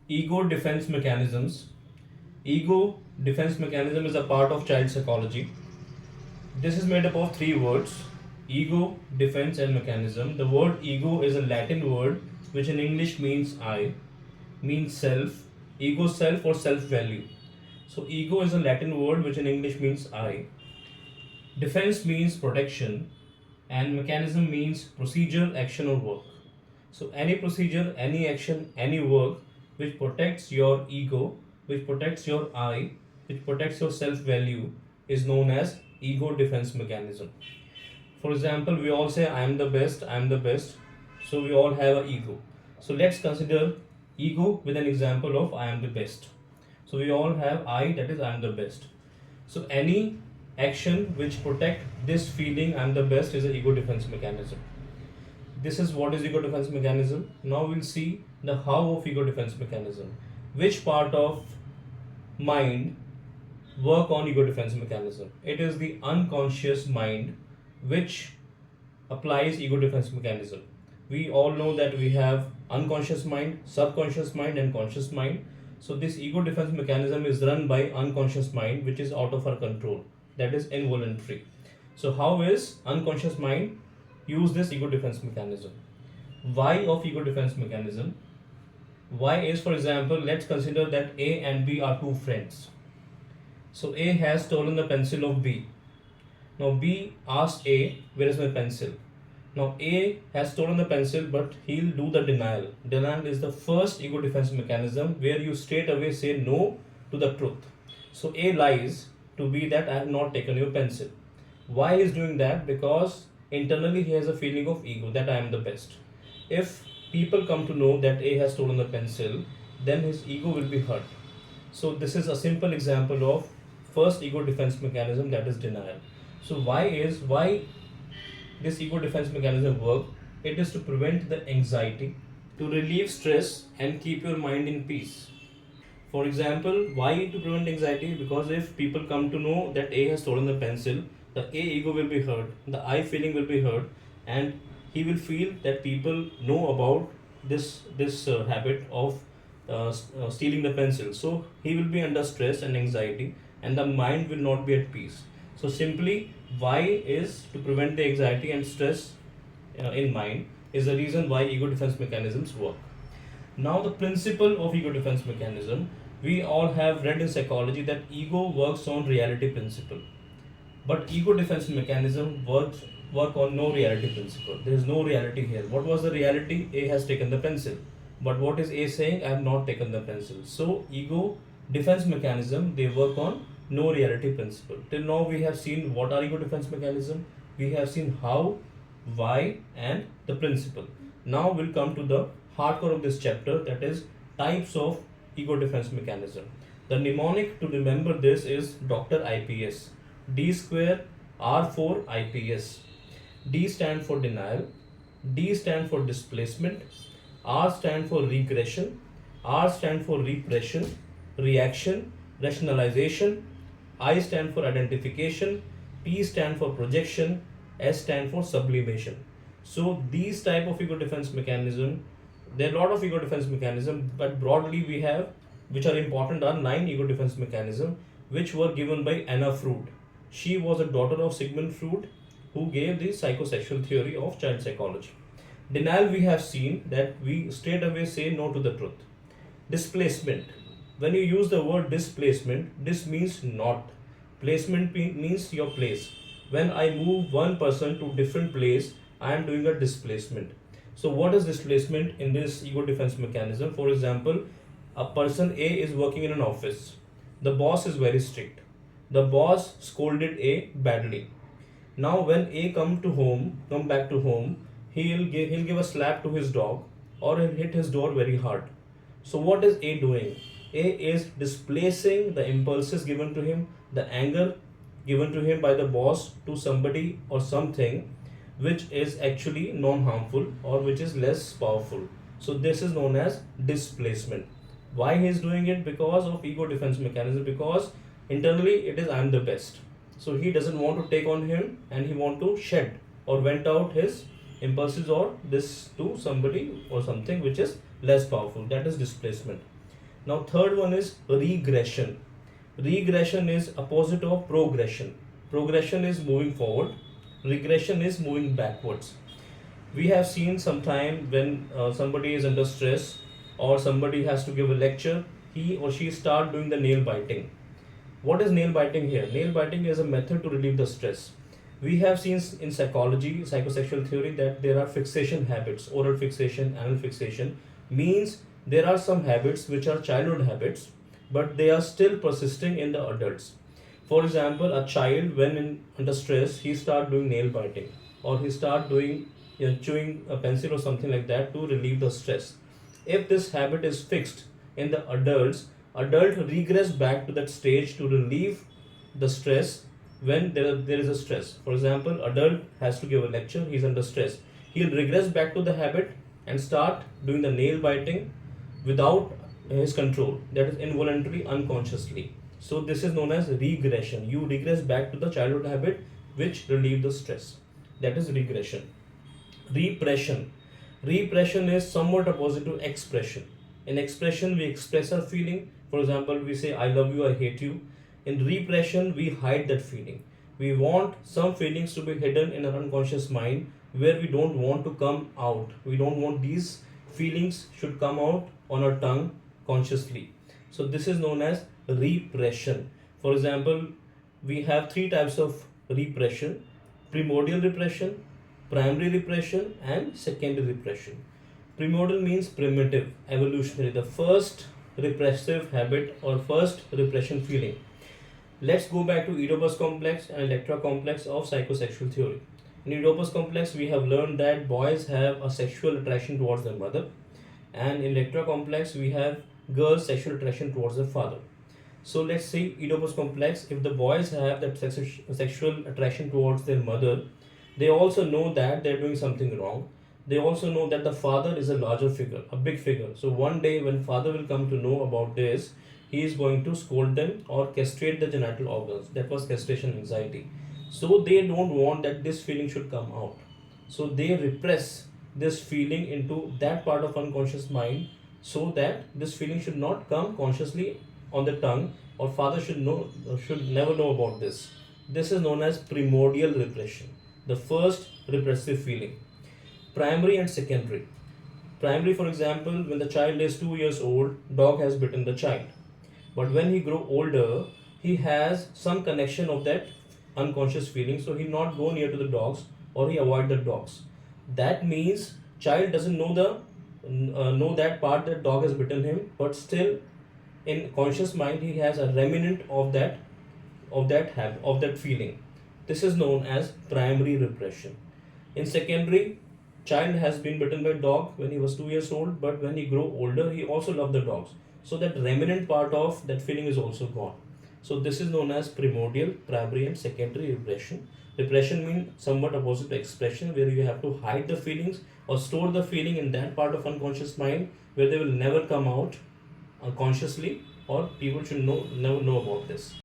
Ego defense mechanisms. Ego defense mechanism is a part of child psychology. This is made up of three words: ego, defense, and mechanism. The word ego is a Latin word which in English means I, means self, ego self or self value. So, ego is a Latin word which in English means I. Defense means protection, and mechanism means procedure, action, or work. So, any procedure, any action, any work which protects your ego, which protects your I, which protects your self value is known as ego defense mechanism. For example, we all say, I am the best, I am the best. So, we all have an ego. So, let's consider ego with an example of I am the best. So, we all have I, that is, I am the best. So, any action which protect this feeling I am the best is an ego defense mechanism. This is what is ego defense mechanism. Now we'll see the how of ego defense mechanism. Which part of mind work on ego defense mechanism? It is the unconscious mind which applies ego defense mechanism. We all know that we have unconscious mind, subconscious mind, and conscious mind. So this ego defense mechanism is run by unconscious mind, which is out of our control. That is involuntary. So how is unconscious mind use this ego defense mechanism? Why of ego defense mechanism? Why is, for example, let's consider that A and B are two friends. So A has stolen the pencil of B. Now B asks A, where is my pencil? Now A has stolen the pencil, but he'll do the denial. Denial is the first ego defense mechanism where you straight away say no to the truth. So A lies to B that I have not taken your pencil. Why is doing that? Because internally he has a feeling of ego that I am the best. If people come to know that A has stolen the pencil, then his ego will be hurt. So this is a simple example of first ego defense mechanism, that is denial. So why this ego defense mechanism work? It is to prevent the anxiety, to relieve stress and keep your mind in peace. For example, why to prevent anxiety? Because if people come to know that A has stolen the pencil, the A ego will be hurt, the I feeling will be hurt, and he will feel that people know about this habit of stealing the pencil. So he will be under stress and anxiety, and the mind will not be at peace. So simply, why is to prevent the anxiety and stress in mind is the reason why ego defense mechanisms work. Now, the principle of ego defense mechanism, we all have read in psychology that ego works on reality principle, but ego defense mechanism work on no reality principle. There is no reality here. What was the reality? A has taken the pencil, but what is A saying? I have not taken the pencil. So ego defense mechanism, they work on no reality principle. Till now we have seen what are ego defense mechanism. We have seen how, why, and the principle. Now we'll come to the hardcore of this chapter, that is types of ego defense mechanism. The mnemonic to remember this is Dr. IPS. D square R for IPS. D stand for denial, D stand for displacement, R stand for regression, R stand for repression, reaction, rationalization, I stand for identification, P stand for projection, S stand for sublimation. So these type of ego defense mechanism, there are a lot of ego defense mechanism, but broadly we have, which are important, are 9 ego defense mechanism which were given by Anna Freud. She was a daughter of Sigmund Freud, who gave the psychosexual theory of child psychology. Denial, we have seen that we straight away say no to the truth. Displacement. When you use the word displacement, this means not. Placement means your place. When I move one person to different place, I am doing a displacement. So what is displacement in this ego defense mechanism? For example, a person A is working in an office. The boss is very strict. The boss scolded A badly. Now when A come back to home, he'll give a slap to his dog, or he'll hit his door very hard. So what is A doing? A is displacing the impulses given to him, the anger given to him by the boss to somebody or something which is actually non-harmful or which is less powerful. So this is known as displacement. Why he is doing it? Because of ego defense mechanism, because internally it is I am the best. So he doesn't want to take on him, and he want to shed or vent out his impulses or this to somebody or something which is less powerful. That is displacement. Now third one is regression. Regression is opposite of progression. Progression is moving forward, regression is moving backwards. We have seen sometime when somebody is under stress or somebody has to give a lecture, he or she start doing the nail biting. What is nail biting here? Nail biting is a method to relieve the stress. We have seen in psychology, psychosexual theory, that there are fixation habits, oral fixation, anal fixation, means there are some habits which are childhood habits, but they are still persisting in the adults. For example, a child when under stress, he start doing nail biting, or he start doing, chewing a pencil or something like that to relieve the stress. If this habit is fixed in the adults, adult regress back to that stage to relieve the stress when there is a stress. For example, adult has to give a lecture, he's under stress. He'll regress back to the habit and start doing the nail biting without his control, that is involuntary, unconsciously. So this is known as regression. You regress back to the childhood habit which relieve the stress. That is regression. Repression. Repression is somewhat opposite to expression. In expression, we express our feeling. For example, we say, I love you, I hate you. In repression, we hide that feeling. We want some feelings to be hidden in our unconscious mind where we don't want to come out. We don't want these feelings should come out on our tongue consciously. So this is known as repression. For example, we have three types of repression: primordial repression, primary repression, and secondary repression. Primordial means primitive, evolutionary, the first repressive habit or first repression feeling. Let's go back to Oedipus complex and Electra complex of psychosexual theory. In Oedipus complex, we have learned that boys have a sexual attraction towards their mother, and in Electra complex, we have girls' sexual attraction towards their father. So let's say Oedipus complex, if the boys have that sexual attraction towards their mother, they also know that they're doing something wrong. They also know that the father is a larger figure, a big figure. So one day when father will come to know about this, he is going to scold them or castrate the genital organs. That was castration anxiety. So they don't want that this feeling should come out. So they repress this feeling into that part of unconscious mind so that this feeling should not come consciously on the tongue, or father should never know about this. This is known as primordial repression, the first repressive feeling. Primary and secondary. Primary, for example, when the child is 2 years old, dog has bitten the child. But when he grow older, he has some connection of that unconscious feeling, so he not go near to the dogs or he avoid the dogs. That means child doesn't know that part that dog has bitten him, but still in conscious mind he has a remnant of that feeling. This is known as primary repression. In secondary, child has been bitten by dog when he was 2 years old, but when he grow older, he also loved the dogs. So that remnant part of that feeling is also gone. So this is known as primordial, primary, and secondary repression. Repression means somewhat opposite to expression, where you have to hide the feelings or store the feeling in that part of unconscious mind where they will never come out consciously, or people should never know about this.